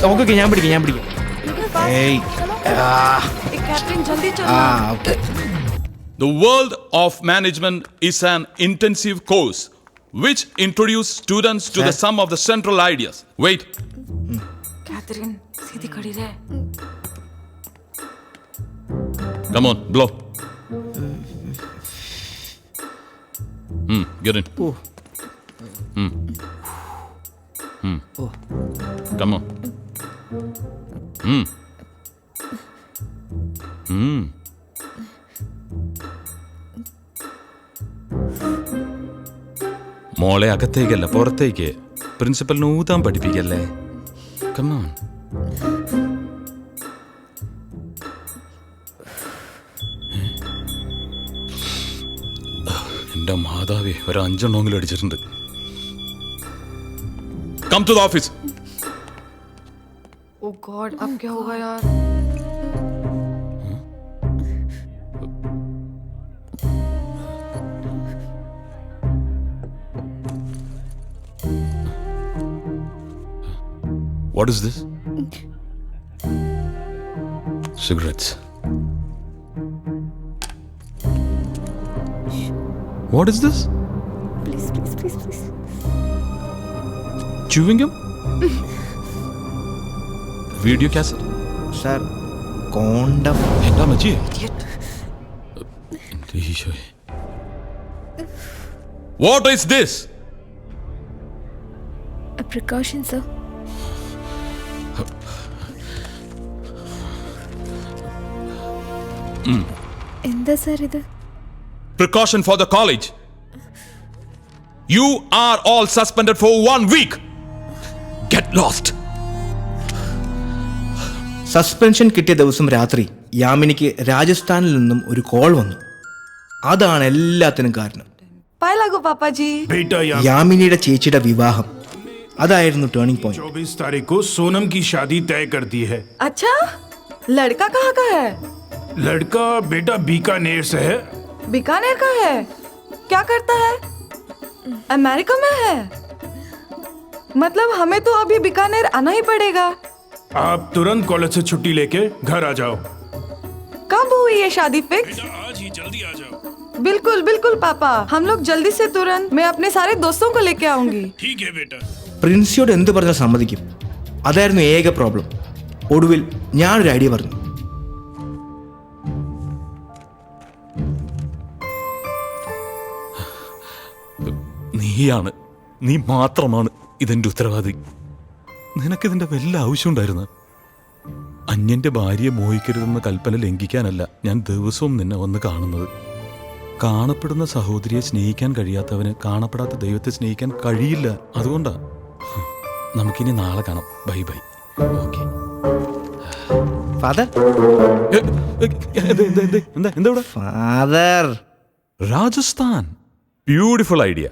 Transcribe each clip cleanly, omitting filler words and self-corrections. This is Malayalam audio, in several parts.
ഓക്കെ ഞാൻ പിടിക്കാം. The world of management is an intensive course which introduces students to the sum of the central ideas. Wait. Catherine, सीधी खड़ी रहे. Come on, blow. Get in. Come on. മോളെ അകത്തേക്കല്ല പുറത്തേക്ക്. പ്രിൻസിപ്പലിന് ഊതാൻ പഠിപ്പിക്കല്ലേ. കമോൺ. എന്റെ മാതാവേ, ഒരു 5 എണ്ണമെങ്കിലും അടിച്ചിട്ടുണ്ട്. Come to the office. Oh God, अब क्या होगा यार? What is this? Cigarettes. What is this? Please. Chewing gum? Video cassette? Sir condom. എന്താ മച്ചി? What is this? A precaution, sir. എന്താ സാർ ഇത്? Precaution for the college. You are all suspended for 1 week. Get lost. Suspension കിട്ടിയ ദിവസം രാത്രി യാമിനിക്ക് രാജസ്ഥാനിൽ നിന്നും ഒരു കോൾ വന്നു. അതാണ് എല്ലാത്തിനും കാരണം. पाए लागो पापा जी. बेटा യാമിനിയുടെ ചേച്ചിയുടെ വിവാഹം അതായിരുന്നു ടേണിംഗ് പോയിന്റ്. 24 तारीख को सोनम की शादी तय कर दी है. अच्छा, लड़का कहाँ का है? लड़का बेटा बीकानेर से है. बीकानेर का है? क्या करता है? अमेरिका में है? मतलब हमें तो अभी बीकानेर आना ही पड़ेगा. आप तुरंत कॉलेज से छुट्टी लेके घर आ जाओ. कब हुई ये शादी फिक्स? आज ही जल्दी आ जाओ. बिल्कुल पापा, हम लोग जल्दी से तुरंत. मैं अपने सारे दोस्तों को लेके आऊंगी. ठीक है बेटा. പ്രിൻസിയോട് എന്ത് പറഞ്ഞാൽ സമ്മതിക്കും. അതായിരുന്നു ഏക പ്രോബ്ലം. ഒടുവിൽ ഞാനൊരു ഐഡിയ പറഞ്ഞു. നീ മാത്രമാണ് ഇതിന്റെ ഉത്തരവാദി. നിനക്കിതിന്റെ വല്ല ആവശ്യമുണ്ടായിരുന്നു? അന്യന്റെ ഭാര്യയെ മോഹിക്കരുതെന്ന കൽപ്പന ലംഘിക്കാനല്ല ഞാൻ ദിവസവും നിന്നെ വന്ന് കാണുന്നത്. കാണപ്പെടുന്ന സഹോദരിയെ സ്നേഹിക്കാൻ കഴിയാത്തവന് കാണപ്പെടാത്ത ദൈവത്തെ സ്നേഹിക്കാൻ കഴിയില്ല. അതുകൊണ്ടാ. നമുക്കിനി നാളെ കാണാം. Bye. Okay. Father father Rajasthan beautiful idea.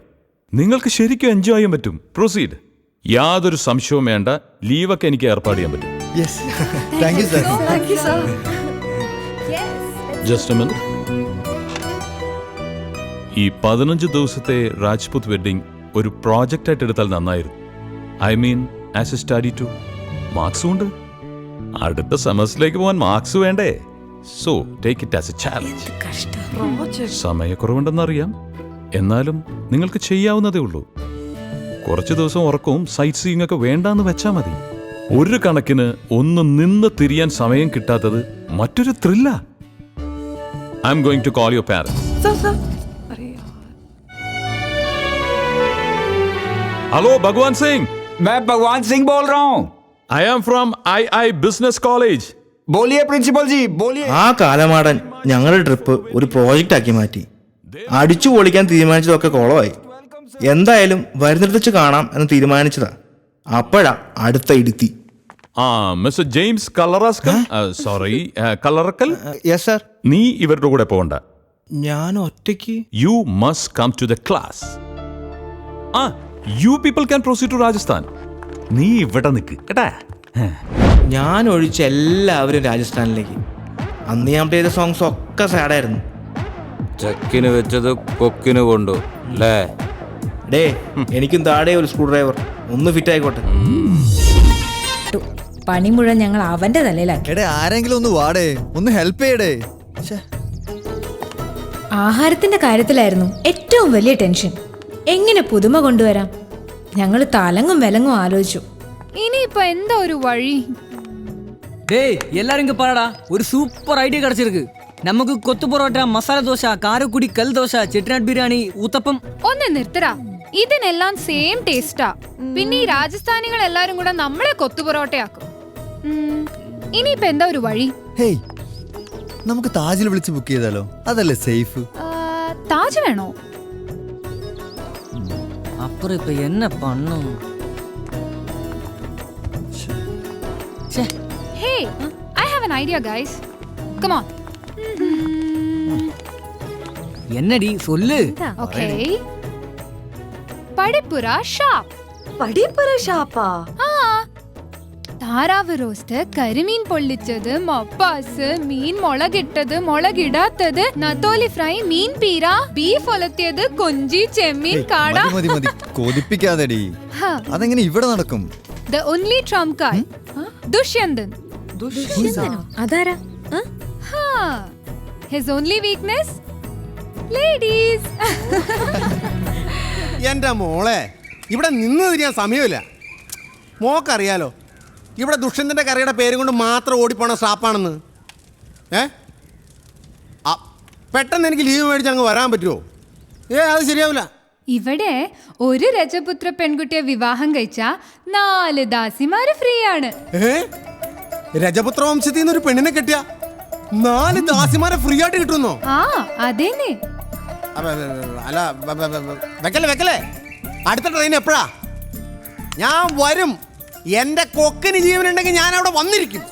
നിങ്ങൾക്ക് ശരിക്കും എൻജോയ് ചെയ്യാൻ പറ്റും. പ്രൊസീഡ്. യാതൊരു സംശയവും വേണ്ട. ലീവൊക്കെ എനിക്ക് ഏർപ്പാട് ചെയ്യാൻ പറ്റും. Thank you sir. Thank you, sir. Just A minute. ഈ 15 ദിവസത്തെ രാജ്പുത് വെഡിങ് ഒരു പ്രോജക്റ്റ് ആയിട്ട് എടുത്താൽ നന്നായിരുന്നു. I mean as a study too. മാർക്സും ഉണ്ട്. അടുത്ത സെമസ്റ്ററിലേക്ക് പോകാൻ മാർക്സ് വേണ്ടേ? So take it as a challenge. സമയക്കുറവുണ്ടെന്നറിയാം, എന്നാലും നിങ്ങൾക്ക് ചെയ്യാവുന്നതേ ഉള്ളൂ. കുറച്ച് ദിവസം ഉറക്കവും സൈറ്റ് സീയിങ് ഒക്കെ വേണ്ടാന്ന് വെച്ചാൽ മതി. ഒരു കണക്കിന് ഒന്ന് നിന്ന് തിരിയാൻ സമയം കിട്ടാത്തത് മറ്റൊരു ത്രില്ല. I am going to call your parents. Hello Bhagwan Singh. मैं भगवान सिंह बोल रहा हूँ. I am from II business college. बोलिए प्रिंसिपल जी, बोलिए. ആ കാലമാടൻ ഞങ്ങളുടെ ട്രിപ്പ് ഒരു പ്രോജക്റ്റ് ആക്കി മാറ്റി. അടിച്ചു പൊളിക്കാൻ തീരുമാനിച്ചതൊക്കെ കോളമായി. എന്തായാലും വരുന്നിടത്ത് വെച്ച് കാണാം എന്ന് തീരുമാനിച്ചതാ. അപ്പോഴാ അടുത്ത ഇടുത്തി. Mister James Kallaraskal. Sorry, Kallarakkal. Yes sir. നീ ഇവരുടെ കൂടെ പോകണ്ട. ഞാൻ ഒറ്റയ്ക്ക്. You must come to the class. You people can proceed to Rajasthan. നീ ഇവിടെ നിൽക്ക് കേട്ടാ. ഞാൻ ഒഴിച്ച എല്ലാവരും രാജസ്ഥാനിലേക്ക്. അന്ന് ഞാൻ ചെയ്ത സോങ്സ് ഒക്കെ സാഡായിരുന്നു. ചെക്കിന് വെച്ചത് കൊക്കിന് കൊണ്ടു അല്ലേ? ഡേ, എനിക്കും താടേ ഒരു സ്ക്രൂ ഡ്രൈവർ ഒന്ന് ഫിറ്റ് ആയിക്കോട്ടെ. പണി മുഴുവൻ ഞങ്ങൾ അവന്റെ തലയിലാക്കി. എടേ ആരെങ്കിലും ഒന്ന് വാടേ, ഒന്ന് ഹെൽപ്പ് ചെയ്യടേ. ആഹാരത്തിന്റെ കാര്യത്തിലായിരുന്നു ഏറ്റവും വലിയ ടെൻഷൻ. എങ്ങനെ പുതുമ കൊണ്ടുവരാം? ഞങ്ങൾ തലങ്ങും വിലങ്ങും ആലോചിച്ചു. ഇനിയിപ്പോ എന്താ ഒരു വഴി? டேய் எல்லாரும் இங்க பாருடா, ஒரு சூப்பர் ஐடியா கிடைச்சிருக்கு. நமக்கு கொத்து പൊറോട്ട, മസാല ദോശ, കാരക്കുടി, കൽ ദോശ, ചെട്ടിനാട് ബിരിയാണി, ഊത്തപ്പം. ഒന്ന് നിർത്തടാ, ഇതിനെല്ലാം സെയിം ടേസ്റ്റാ. പിന്നെ ഈ രാജസ്ഥാനികൾ എല്ലാരും കൂടെ നമ്മളെ കൊത്തു പൊറോട്ടയാക്കും. ഇനിയിപ്പോ എന്താ ഒരു വഴി? ഹേയ്, നമുക്ക് താജിൽ വിളിച്ച് ബുക്ക് ചെയ്താലോ? അതല്ലേ സേഫ്. താജ് വേണോ? அப்புறம் இப்ப என்ன பண்ணும்? Hey, I have an idea, guys. Come on. என்னடி சொல்லு. Okay. പടിപ്പുര ഷാപ്പ്. പടിപ്പുര ഷാപ്പാ? ആ, താറാവ് റോസ്റ്റ്, കരിമീൻ പൊള്ളിച്ചത്, മപ്പാസ്, മീൻ മുളകിട്ടത്, മുളകിടാത്തത്, നത്തോലി ഫ്രൈ, മീൻ പീര, ബീഫ് ഒലത്തിയത്, കൊഞ്ചി, ചെമ്മീൻ, കാട. മതി മതി, കൊതിപ്പിക്കാതെടി. അതെങ്ങനെ ഇവിടെ നടക്കും? The only trump card. Dushyanthan. അതാരാ? His only weakness? Ladies. എൻ്റെ മോളെ, ഇവിടെ നിന്ന് തിരിയാൻ സമയമില്ല. മോക്കറിയാലോ ഇവിടെ ദുഷ്യന്തൻ്റെ കറിയുടെ പേരും കൊണ്ട് മാത്രം ഓടിപ്പോണ ഷാപ്പാണെന്ന്. പെട്ടെന്ന് എനിക്ക് ലീവ് മേടിച്ച് അങ്ങ് വരാൻ പറ്റുമോ? അത് ശരിയാവില്ല. ഇവിടെ ഒരു രജപുത്ര പെൺകുട്ടിയെ വിവാഹം കഴിച്ച 4 ദാസിമാര് ഫ്രീ ആണ്. രജപുത്ര വംശത്തിൽ നിന്ന് ഒരു പെണ്ണിനെ കെട്ടിയ 4 ദാസിമാരെ ഫ്രീ ആയിട്ട് കിട്ടുന്നോ? ആ അതേനെ. അല്ല വെക്കലേ, അടുത്ത ട്രെയിൻ എപ്പോഴാ? ഞാൻ വരും. എന്റെ കൊക്കിന് ജീവനുണ്ടെങ്കിൽ ഞാൻ അവിടെ വന്നിരിക്കും.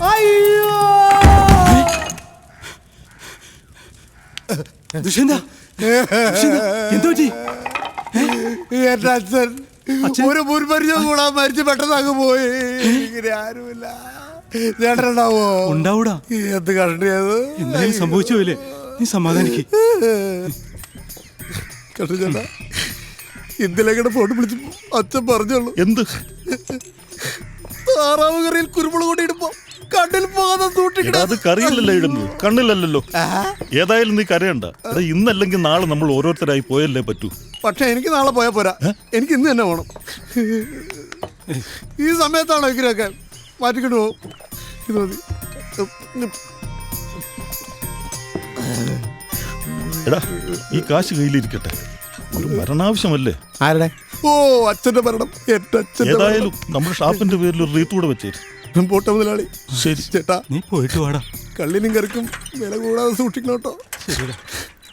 അയ്യോ, എന്റെ അച്ഛൻ ഒരു മുൻപരിചയം കൂടാൻ മരിച്ചു പെട്ടെന്ന് അങ്ങ് പോയി. ഇങ്ങനെ ആരുമില്ല. ചേട്ടനുണ്ടാവോ? ഉണ്ടാവൂടാ. എന്ത് കണ്ടിയത്? എന്തായാലും സംഭവിച്ചില്ലേ, നീ സമാധാനിക്ക്. കണ്ടു ചേട്ടാ, ഇന്നലെ ഫോട്ടോ വിളിച്ചു അച്ഛൻ പറഞ്ഞോളൂ. എന്ത്? താറാവ് കറിയിൽ കുരുമുളക് കൂടി ഇടുമ്പോ കണ്ണിൽ പോകാതെ അത് കറിയിലല്ലോ ഇടുന്നത്, കണ്ണിലല്ലോ. ഏതായാലും നീ കരയണ്ട. ഇന്നല്ലെങ്കിൽ നാളെ നമ്മൾ ഓരോരുത്തരായി പോയല്ലേ പറ്റൂ. പക്ഷെ എനിക്ക് നാളെ പോയാൽ പോരാ, എനിക്ക് ഇന്ന് തന്നെ പോകണം. ഈ സമയത്താണോ ഇങ്ങനെയൊക്കെ? മാറ്റിക്കൊണ്ട് പോകും. ഇത് മതി. എടാ, ഈ കാശ് കയ്യിലിരിക്കട്ടെ. ഒരു മരണാവശ്യമല്ലേ? ആരുടെ? ഓ, അച്ഛന്റെ മരണം. എന്റെ അച്ഛൻ. ഏതായാലും നമ്മുടെ ഷാപ്പിന്റെ പേരിൽ ഒരു റീത്ത് കൂടെ വെച്ചേരും. പോട്ടെ മുതലാളി. ശരി ചേട്ടാ, നീ പോയിട്ട് വാടാ. കള്ളിനും കറിക്കും വില കൂടാതെ സൂക്ഷിക്കണം കേട്ടോ. ശരിടാ,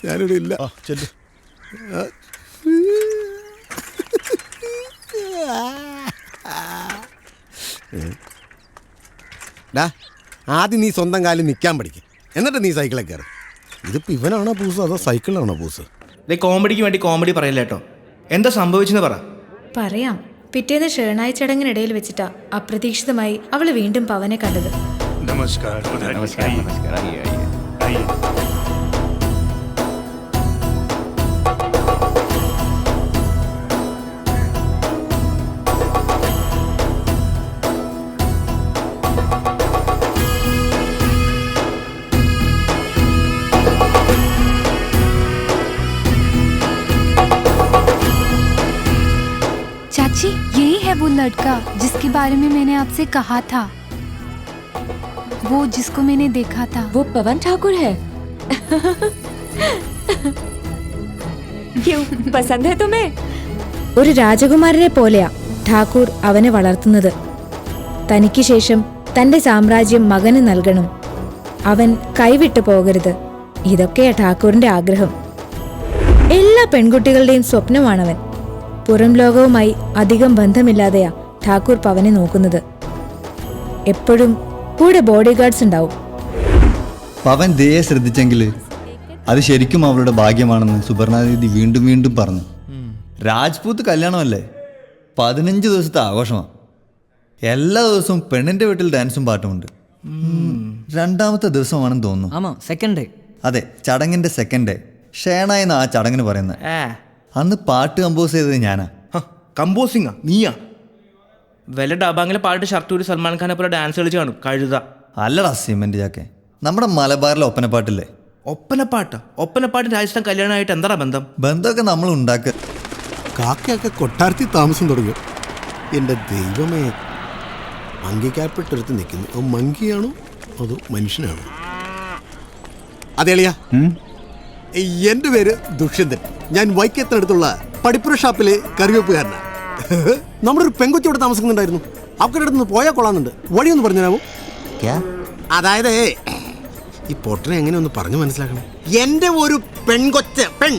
ഞാനിവിടെ ഇല്ല. ചെല്ല്. ആദ്യം നീ സ്വന്തം കാലിൽ നിൽക്കാൻ പഠിക്കും, എന്നിട്ട് നീ സൈക്കിളെ കയറി. ഇതിപ്പോ ഇവനാണോ പൂസ് അതോ സൈക്കിളാണോ പൂസ്? കോമഡിക്ക് വേണ്ടി കോമഡി പറയില്ല കേട്ടോ. എന്താ സംഭവിച്ചെന്ന് പറ. പറയാം. പിറ്റേന്ന് ഷേണായി ചടങ്ങിനിടയിൽ വെച്ചിട്ടാ അപ്രതീക്ഷിതമായി അവള് വീണ്ടും പവനെ കണ്ടത്. നമസ്കാർ. चाची, यही है वो लड़का जिसके बारे में मैंने आपसे कहा था, वो जिसको मैंने देखा था. वो पवन ठाकुर है. क्यों, पसंद है तुम्हें? ഒരു രാജകുമാരനെ പോലെയാ ഠാക്കൂർ അവനെ വളർത്തുന്നത്. തനിക്ക് ശേഷം തന്റെ സാമ്രാജ്യം മകന് നൽകണം, അവൻ കൈവിട്ടു പോകരുത്. ഇതൊക്കെയാ ഠാക്കൂറിന്റെ ആഗ്രഹം. എല്ലാ പെൺകുട്ടികളുടെയും സ്വപ്നമാണവൻ. പുറം ലോകവുമായി അധികം ബന്ധമില്ലാതെയാ ഠാക്കൂർ പവനെ നോക്കുന്നത്. എപ്പോഴും കൂടെ ബോഡി ഗാർഡ്സ് ഉണ്ടാവും. പവൻ ദയെ ശ്രദ്ധിച്ചെങ്കിൽ അത് ശരിക്കും അവളുടെ ഭാഗ്യമാണെന്ന് സുബർണാദേവി വീണ്ടും വീണ്ടും പറഞ്ഞു. രാജ്പൂത്ത് കല്യാണമല്ലേ, 15 ദിവസത്തെ ആഘോഷമാണ്. എല്ലാ ദിവസവും പെണ്ണിന്റെ വീട്ടിൽ ഡാൻസും പാട്ടുമുണ്ട്. 2ാമത്തെ ദിവസമാണെന്ന് തോന്നുന്നു. അതെ, ചടങ്ങിന്റെ 2nd ഡേ. ഷേണായെന്ന് ആ ചടങ്ങിന് പറയുന്നത്. അന്ന് പാട്ട് കമ്പോസ് ചെയ്തത് ഞാനാ. കമ്പോസിംഗാ? നീയാ? വല്ല ഡബാങ്ങിലെ പാട്ട് ഷർട്ട് ഒരു സൽമാൻ ഖാനെ പോലെ ഡാൻസ് കളിച്ച് കാണും കഴുത. അല്ലടാ സിമെന്റ് ചാക്കെ, നമ്മുടെ മലബാറിലെ ഒപ്പനപ്പാട്ടില്ലേ? ഒപ്പനപ്പാട്ട് രാജസ്ഥാൻ കല്യാണമായിട്ട് എന്താ ബന്ധം? ബന്ധമൊക്കെ നമ്മൾ ഉണ്ടാക്കുക. കാക്കയൊക്കെ കൊട്ടാരത്തിൽ താമസം തുടങ്ങി. എൻ്റെ ദൈവമേ, മങ്കിക്കാൽപ്പെട്ടെടുത്ത് നിൽക്കുന്നു. അത് മങ്കിയാണോ അതോ മനുഷ്യനാണോ? അതെളിയാ, എൻ്റെ പേര് ദുഷ്യന്തൻ. ഞാൻ വൈക്കത്തിനടുത്തുള്ള പടിപ്പുര ഷാപ്പിലെ കറിവെപ്പുകാരനാണ്. നമ്മുടെ ഒരു പെങ്കൊച്ചോടെ താമസിക്കുന്നുണ്ടായിരുന്നു. അവരുടെ അടുത്ത് നിന്ന് പോയാൽ കൊള്ളാമെന്നുണ്ട്. വഴിയൊന്ന് പറഞ്ഞു തരാമോ? അതായത് ഈ പൊട്ടനെ എങ്ങനെ ഒന്ന് പറഞ്ഞു മനസ്സിലാക്കണം. എൻ്റെ ഒരു പെൺകൊച്ച് പെൺ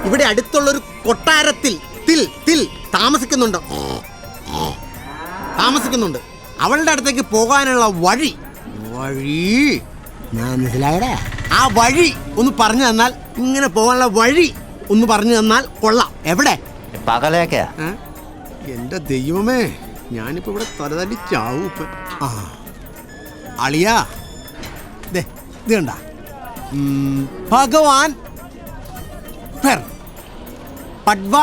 ഇവിടെ അടുത്തുള്ളൊരു കൊട്ടാരത്തിൽ താമസിക്കുന്നുണ്ട്. അവളുടെ അടുത്തേക്ക് പോകാനുള്ള വഴി മനസ്സിലായടാ? ആ വഴി ഒന്ന് പറഞ്ഞു തന്നാൽ, ഇങ്ങനെ പോകാനുള്ള വഴി ഒന്ന് പറഞ്ഞു തന്നാൽ കൊള്ളാം. എവിടെ? എന്റെ ദൈവമേ, ഞാനിപ്പോ ഇവിടെ തലതല്ലി ചാവും ഇപ്പൊ. ആ അളിയാ, ഇത് കണ്ട ഭഗവാൻ പട്വ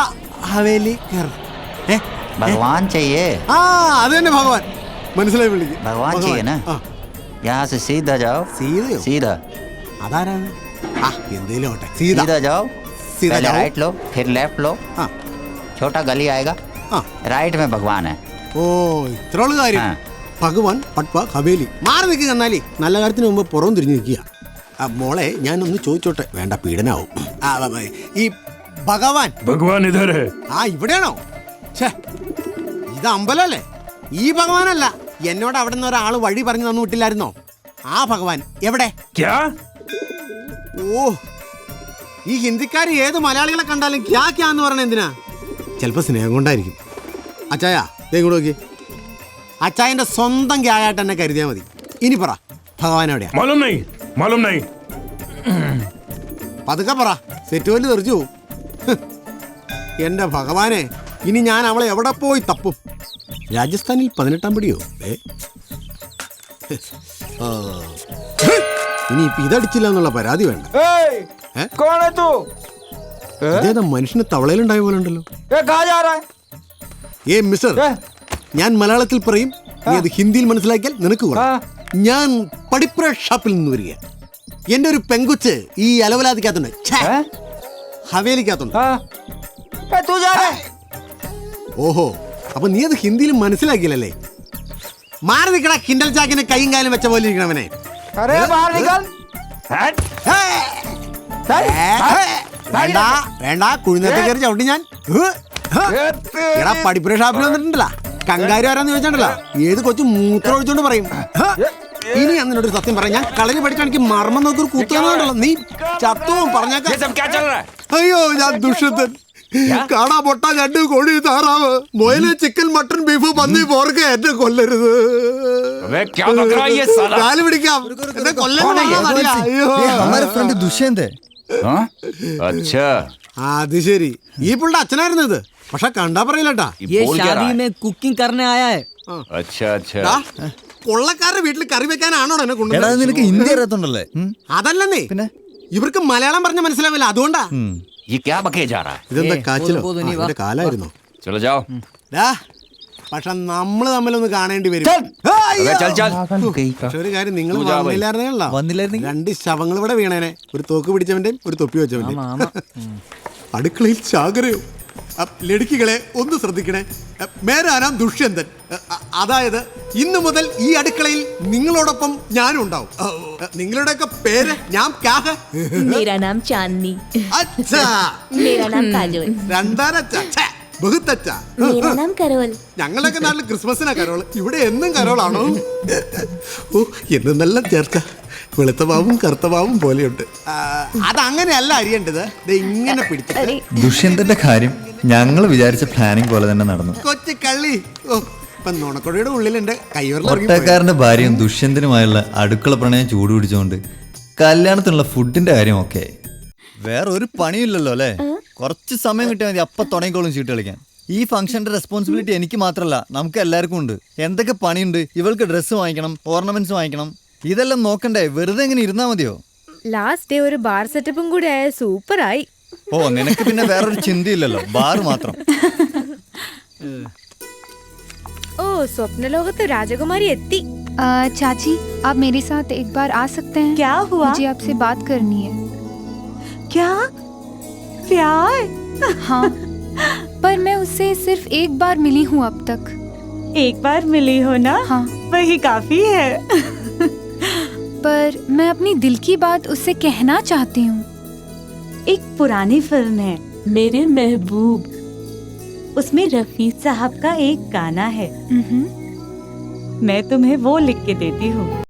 ഹവേലി भगवान चाहिए। ആ അത് തന്നെ ഭഗവാൻ. മനസ്സിലായി വിളിക്കും. भगवान चाहिए ना? यहाँ से सीधा जाओ। സീതയോ? सीधा അതാരാണ്? ആ എന്തേലും ആവട്ടെ. सीधा जाओ, सीधा पहले जाओ। राइट लो, फिर लेफ्ट लो, हाँ। छोटा गली आएगा, राइट में भगवान है। ഓ ഇത്രയുള്ള കാര്യം. ഭഗവാൻ പട്വ ഹവേലി. മാറി നിൽക്കുക. എന്നാലേ നല്ല കാര്യത്തിന് മുമ്പ് പുറം തിരിഞ്ഞു നിൽക്കുക. മോളെ ഞാനൊന്ന് ചോദിച്ചോട്ടെ, വേണ്ട പീഡനാവും. ഈ ഭഗവാൻ इधर है। ആ ഇവിടെയാണോ? ഛേ, ഇത് അമ്പലല്ലേ? ഈ ഭഗവാനല്ല. എന്നോട് അവിടെ നിന്ന് ഒരാൾ വഴി പറഞ്ഞു തന്നു വിട്ടില്ലായിരുന്നോ? ആ ഭഗവാൻ എവിടെ? ഓ, ഈ ഹിന്ദിക്കാർ ഏത് മലയാളികളെ കണ്ടാലും ക്യാ എന്ന് പറഞ്ഞ എന്തിനാ? ചിലപ്പോൾ സ്നേഹം കൊണ്ടായിരിക്കും. അച്ചായ ഇങ്ങോട്ട് നോക്കി. അച്ചായന്റെ സ്വന്തം ക്യായായിട്ട് തന്നെ കരുതിയാൽ മതി. ഇനി പറ, ഭഗവാൻ എവിടെയാ? मालूम नहीं। പതുക്കെ പറ, സെറ്റ് വല്ലി തെറിച്ചു പോവും. എന്റെ ഭഗവാനെ, ഇനി ഞാൻ അവളെ എവിടെ പോയി തപ്പും? രാജസ്ഥാനിൽ 18-ാം പടിയോ? ഇനി ഇപ്പൊ ഇതടിച്ചില്ല എന്നുള്ള പരാതി വേണ്ട. ഇതേതാ മനുഷ്യന് തവളയിലുണ്ടായ പോലെ ഉണ്ടല്ലോ. ഏ മിസ്റ്റർ, ഞാൻ മലയാളത്തിൽ പറയും, നീ അത് ഹിന്ദിയിൽ മനസ്സിലാക്കിയാൽ നിനക്ക് കൊള്ളാം. ഞാൻ പടിപ്പുര ഷാപ്പിൽ നിന്ന് വരിക. എന്റെ ഒരു പെങ്കുച്ച് ഈ അലവലാതിക്കകത്തുണ്ട്, ഹവേലിക്കകത്തുണ്ട്. ഓഹോ, അപ്പൊ നീ അത് ഹിന്ദിയിൽ മനസ്സിലാക്കിയില്ലല്ലേ? മാറി നിൽക്കണ കിൻഡൽ ചാക്കിന് കൈയും കാലും വെച്ച പോലെ ഇരിക്കണവനെ. വേണ്ട കുഴിനത്തെ കയറി ചവിട്ടി ഞാൻ. എടാ പടിപ്പുര ഷാപ്പിൽ വന്നിട്ടുണ്ടല്ലോ, കങ്കാരി ആരാന്ന് ചോദിച്ചിട്ടുണ്ടല്ലോ, ഏത് കൊച്ചു മൂത്രം ഒഴിച്ചോണ്ട് പറയും. ഇനി എന്നോട് ഒരു സത്യം പറയാം, ഞാൻ കളരി പഠിക്കാൻ എനിക്ക് മർമ്മം നോക്കി ഒരു കുത്തുന്നുണ്ടല്ലോ, നീ ചത്തുവും പറഞ്ഞേക്കാം. അയ്യോ, ഞാൻ ദുഷ്യന്തൻ. കാണാ പൊട്ട ഞണ്ട് കോഴി താറാവ് മൊയില് ചിക്കൻ മട്ടൺ ബീഫ് പന്നി പോർക്ക് എന്നെ കൊല്ലരുത്. കാല് പിടിക്കാം, എന്നെ കൊല്ലരുത്. ദുഷ്യന്തേ. അത് ശരി, ഈ പുള്ളിയുടെ അച്ഛനായിരുന്നു ഇത്. പക്ഷെ കണ്ടാ പറയില്ലട്ടാ. കുക്കിംഗ് करने आया है। കൊള്ളക്കാരുടെ വീട്ടിൽ കറി വെക്കാനാണോ എന്നെ കൊണ്ടുവന്നത്? നിനക്ക് ഹിന്ദി അറിയത്തുണ്ടല്ലേ? അതല്ലെന്നേ, ഇവർക്ക് മലയാളം പറഞ്ഞ മനസ്സിലാവില്ല, അതുകൊണ്ടാ. ഇതെന്താ കാച്ചിലോ? ഇതിന്റെ കാലായിരുന്നോ? പക്ഷെ നമ്മള് തമ്മിലൊന്ന് കാണേണ്ടി വരും. പക്ഷെ ഒരു കാര്യം, നിങ്ങൾ വന്നില്ലായിരുന്നല്ലോ, 2 ശവങ്ങൾ ഇവിടെ വീണേനെ. ഒരു തോക്ക് പിടിച്ചവന്റെയും ഒരു തൊപ്പി വെച്ചവന്റെയും. അടുക്കളയിൽ ചാകരയോ? ലടുക്കികളെ ഒന്ന് ശ്രദ്ധിക്കണേ. മേരാ നാം ദുഷ്യന്തൻ. അതായത് ഇന്നു മുതൽ ഈ അടുക്കളയിൽ നിങ്ങളോടൊപ്പം ഞാനും ഉണ്ടാവും. നിങ്ങളുടെയൊക്കെ പേര്? ഞാൻ मेरा नाम चांदनी। अच्छा, मेरा नाम काजोल। രണ്ടാനച്ചാ, ബഹുത്തച്ചാ. मेरा नाम करोल। ഞങ്ങളുടെയൊക്കെ നാട്ടിൽ ക്രിസ്മസിനാ കരോള്, ഇവിടെ എന്നും കരോളാണോ? ഓ, എന്ന് നല്ല ചേർച്ച. വെളുത്ത പാവും കറുത്ത പാവും പോലെയുണ്ട്. അതങ്ങനെയല്ല അറിയേണ്ടത്, ഇങ്ങനെ പിടിച്ചിട്ട്. ദുഷ്യന്തന്റെ കാര്യം ഞങ്ങൾ വിചാരിച്ച പ്ലാനിങ് പോലെ തന്നെ നടന്നു. കൊച്ചു കള്ളി. ഓ, ഇപ്പൊ നുണക്കൊടിയുടെ ഉള്ളിൽ എന്റെ ഒട്ടക്കാരന്റെ ഭാര്യയും ദുഷ്യന്തനുമായുള്ള അടുക്കള പ്രണയം ചൂടുപിടിച്ചുകൊണ്ട് കല്യാണത്തിനുള്ള ഫുഡിന്റെ കാര്യമൊക്കെ. വേറെ ഒരു പണിയില്ലല്ലോ അല്ലേ? കുറച്ച് സമയം കിട്ടിയാൽ മതി, അപ്പൊ തുടങ്ങിക്കോളും ചീട്ട് കളിക്കാൻ. ഈ ഫംഗ്ഷന്റെ റെസ്പോൺസിബിലിറ്റി എനിക്ക് മാത്രമല്ല, നമുക്ക് എല്ലാവർക്കും ഉണ്ട്. എന്തൊക്കെ പണിയുണ്ട്. ഇവൾക്ക് ഡ്രസ്സ് വാങ്ങിക്കണം, ഓർണമെന്റ്സ് വാങ്ങിക്കണം, ഇതെല്ലാം നോക്കണ്ടേ? വെറുതെ എങ്ങനെ ഇരുന്നാ മതിയോ? ലാസ്റ്റ് ഡേ ഒരു ബാർ സെറ്റപ്പും കൂടി ആയ സൂപ്പറായി. ഓ, നിനക്ക് പിന്നെ വേറൊരു ചിന്തയില്ലല്ലോ, ബാർ മാത്രം. ഓ സ്വപ്നലോകത്ത് രാജകുമാരി എത്തി. चाची आप मेरे साथ एक बार आ सकते हैं? क्या हुआ? मुझे आपसे बात करनी है. क्या प्यार? हाँ पर मैं उससे सिर्फ एक बार मिली हूँ अब तक. एक बार मिली हो ना? हाँ वही काफी है. पर मैं अपनी दिल की बात उससे कहना चाहती हूँ. एक पुरानी फिल्म है मेरे महबूब. उसमें रफी साहब का एक गाना है. मैं तुम्हें वो लिख के देती हूँ.